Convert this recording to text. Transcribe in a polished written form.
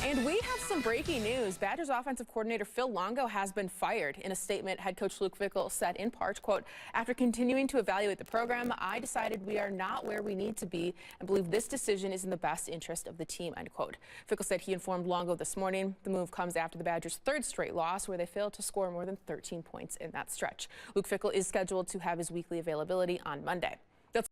And we have some breaking news. Badgers offensive coordinator Phil Longo has been fired. In a statement, head coach Luke Fickell said in part, quote, "After continuing to evaluate the program, I decided we are not where we need to be and believe this decision is in the best interest of the team," end quote. Fickell said he informed Longo this morning. The move comes after the Badgers' third straight loss, where they failed to score more than 13 points in that stretch. Luke Fickell is scheduled to have his weekly availability on Monday.